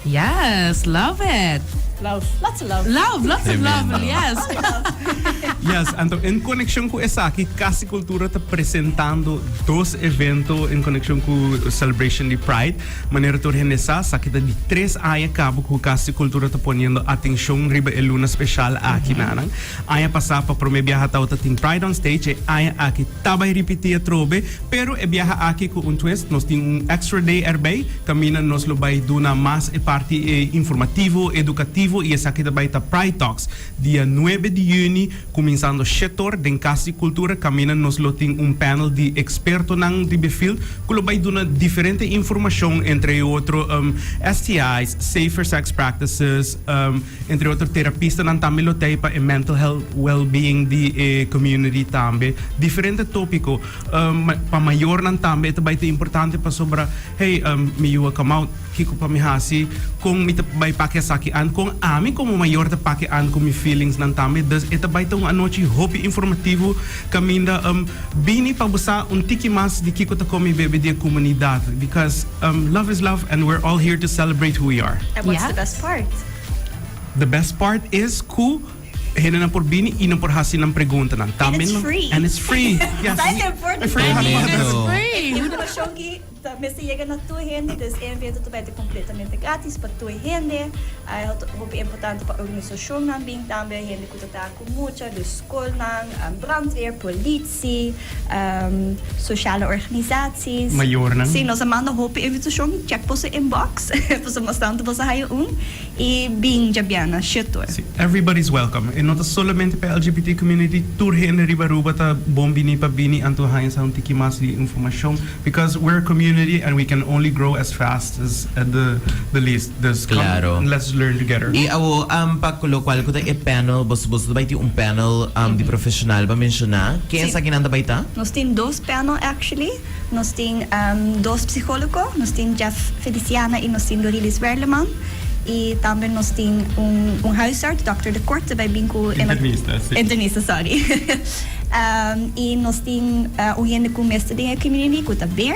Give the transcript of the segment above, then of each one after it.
Yes, love it. Love. Lots of love. Love, lots of love, yes. Yes, então em conexão com essa aqui, Casa Cultura está apresentando dois eventos em conexão com o Celebration de Pride. Maneira de organizar, aqui de 3 áreas cabo que o Casa Cultura está ponendo atenção riba e luna especial aqui na Anang. Área passar para promover viajar tauta tem Pride on Stage e área aqui também repetir a trobe, pero e viajar aqui com twist, nós tem extra day erbei, camina nos lo vai duna mais e parte informativo, educativo e essa aqui também tá Pride Talks, dia 9 de junho, começando o setor de Casa Cultura, camina nos lo tem panel de experto nang de perfil, que vai dar diferente informação entre outro STIs, safer sex practices, entre outro terapista nang também lo tem para mental health well-being de community também, diferente tópico, para maior nang também também é importante para sobre, hey, me you come out, kiko pa mi hasi, kung mita bay pakiasakian, kung ami como maior te pakian kung mi feelings nang também, dus ita bay tong anoche hobby informativo, kaminda bini pabusa tiki mas di kiko ta komi bebe di comunidad, because love is love and we're all here to celebrate who we are. And what's the best part? The best part is ku hina na por bini ina por hasi ng pregunta nan. And it's free. And it's free. Yes. That's important. Free. It's free. Eu naman shongi, Mr. Llega na tua gente, dus evento tu vai ter completamente grátis para tua gente. Hope importante para a organização nan bing também gente que tá com muita de escola nan, brandweer, politie, sociale organisaties. Maior nan. Sim, nós amamos hope invitação check po sa inbox, po sa bastante po sa hayo e bing jabiana shitor. Everybody's welcome. E not solamente para LGBT community, tur gente riba-ruba ta bombini pa bini anto hayan sa tiki mas di information, because we're a community and we can only grow as fast as at the least. Claro. Let's learn together. E awo pakulo kwal ko ta panel bos ba iti panel di professional ba mencionar quem sa kinanda ba ita? Nós tem 2 panel actually. Nós tem 2 psicólogos, nós tem Jeff Feliciana e nós tem Dorilis Verleman. E também nós tem huisarts, Dr. de Corte, bij Binko... Internista, sorry. E nós tem gente com mestre de community, que está bem.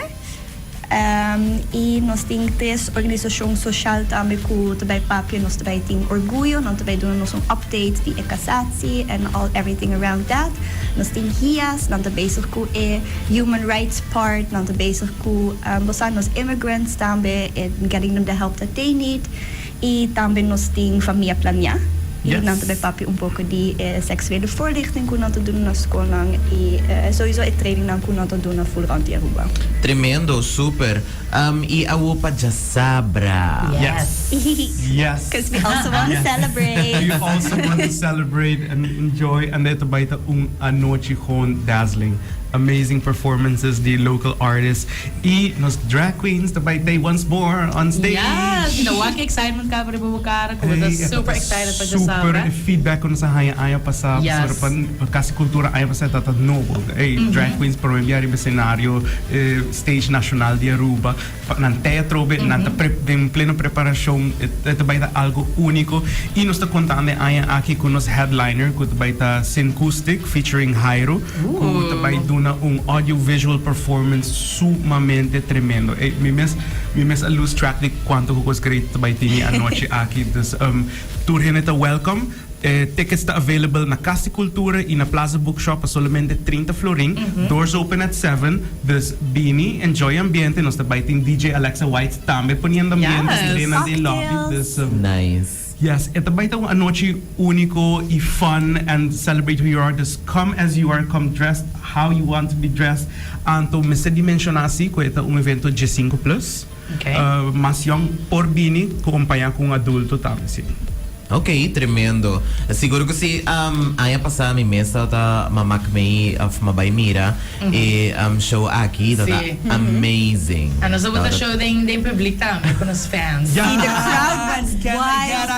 E nós temos 3 organizações sociais também que também papel, nós também temos orgulho, nós também damos update de casatie and everything around that. Nós temos HIAS, nós também bezig com human rights part, nós também bezig com os immigrants também, getting them the help that they need. E também nós temos família planear. E nós também papi pouco de seksuele voorlichting que nós doen na escola e sowieso a training que nós doen na full round Aruba. Tremendo, super. E awo pa sabra. Yes. Yes. Because we also want to celebrate. We also want to celebrate and enjoy, and ito ba ito anoche gewoon dazzling. Amazing performances, the local artists, e nos drag queens, the day once more on stage. Yes, wag excitement ka para bubukara ko. Super excited pa sa super feedback ko sa haya pa sa Casa Cultura aya pa sa tatad noble. Drag queens para mangyari ba scenario stage national di Aruba ng teatro nanta in pleno preparasyon ito ba ita algo único e nos ta contando aya aki con nos headliner ko ba ita Syncoustic featuring Jairo ko ba na audio-visual performance sumamente tremendo. Mi mes a lose track de quanto ko great by tini anoche aqui. Dus tour hineta welcome. Tickets ta available na Casa Cultura e na Plaza Bookshop a solamente 30 florin. Doors open at 7. Dus bini, enjoy ambiente. Nos ta baiting DJ Alexa White tambe poniendo ambiente na di lobby. Dus nice. Yes, ito ba itong anoche único e fun and celebrate who you are. Just come as you are, come dressed how you want to be dressed. Anto, Mr. Dimensionasi, ko ito evento G5+. Okay. Mas young por bini, kumpanya kung adulto tamsi. Okay, tremendo. Siguro ko si aya pa sa mi mesa ta mamakmei of Mabay Mira show aqui ta amazing. Ano sa buta show din public ta may kunos fans. See the crowd went wild.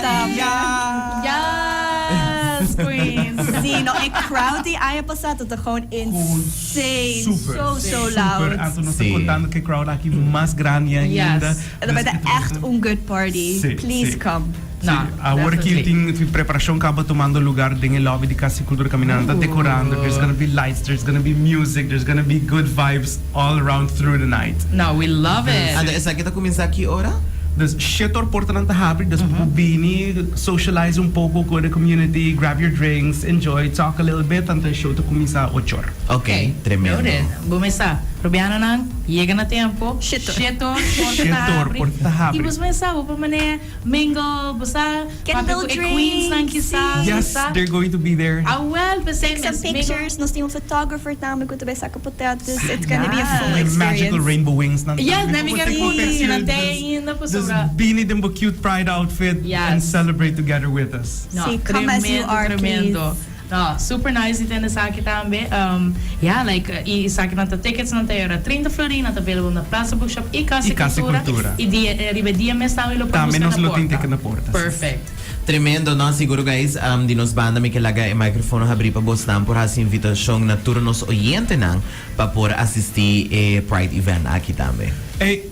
Yes, queens. See, no, a crowd die aya pa sa to gewoon insane. Super. So loud. Anto nos contando que crowd aqui mas grande ainda. En dan echt een good party. Please come. No, agora que tem preparação acaba tomando lugar em lobby de Casa Cultura caminhando, decorando. There's gonna be lights, there's gonna be music, there's gonna be good vibes all around through the night. No, we love it. Anda, essa aqui tá começando aqui hora? Dus shitor porta ng tahabri, dus bubini, socialize un poco con the community, grab your drinks, enjoy, talk a little bit, until show to kumisa 8 horas. Okay, tremendo. Noted. Bumisa. Rubiana nang, llega na tempo. Shitor. Shitor, porta tahabri. Ibus mesa, upa mane, mingle, basta, Can build queens ng kisa. Yes, they're going to be there. Well, Take some pictures. Nos tem photographer namin kung tabi sa kapotetes. It's gonna be a full May experience. magical rainbow wings. Yes, nami ka rin na po Just sobra. beanie them a cute pride outfit and Yes. celebrate together with us. No, See, come as you are, tremendo. please. No, super nice ito na sa akin tambe. Isa akin na tickets na tayo. 30 Florin at available na Plaza Bookshop. Ikasi Cultura. Ribe DMS tayo ilo Tama, nos luting ticket na porta. Perfect. Tremendo, no? Siguro guys, dinos banda may kalaga e microfono habri pa boss nam por hasi invitasyong na turnos oyente nang pa por asisti e Pride event aqui também.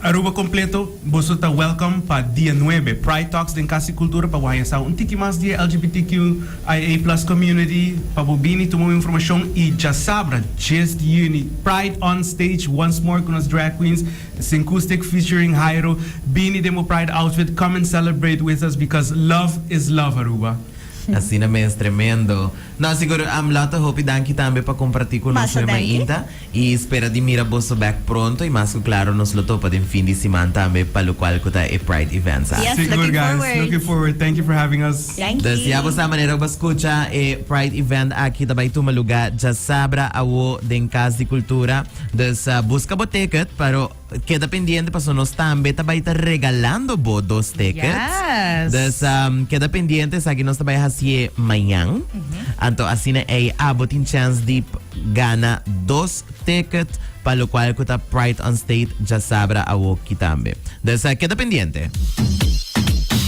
Aruba completo, boso ta welcome pa dia 9 Pride Talks din Kasi Cultura pa waya sa un tiki mas dia LGBTQIA+ community pa bubini tumo informasyon i jasabra just uni Pride on stage once more con as drag queens acoustic featuring Jairo bini demo Pride outfit, come and celebrate with us because love is love, Aruba. Assim na mes tremendo. No, siguro Lotte hope danki tambe pa compartir con Mas nosso danki. mainta e espera di mira bosso back pronto e mas claro nos loto pa din fin di semana tambe pa lo qual kuta e Pride events. Yes, Siguro, looking guys, forward. looking forward. Thank you for having us. Thank Das you. yabo sa manera ba escucha e Pride event aqui também tu maluga já sabra awo den Casa de Cultura. Das busca bo ticket pero queda pendiente pa sonos tambe tabay ta regalando bo 2 tickets. Yes. Das queda pendiente sa que nos tabay hasie mayang. Anto asina ay abotin chance di gana 2 tickets para lo cual kuta Pride on State já sabra awo kitambe. Das queda pendiente.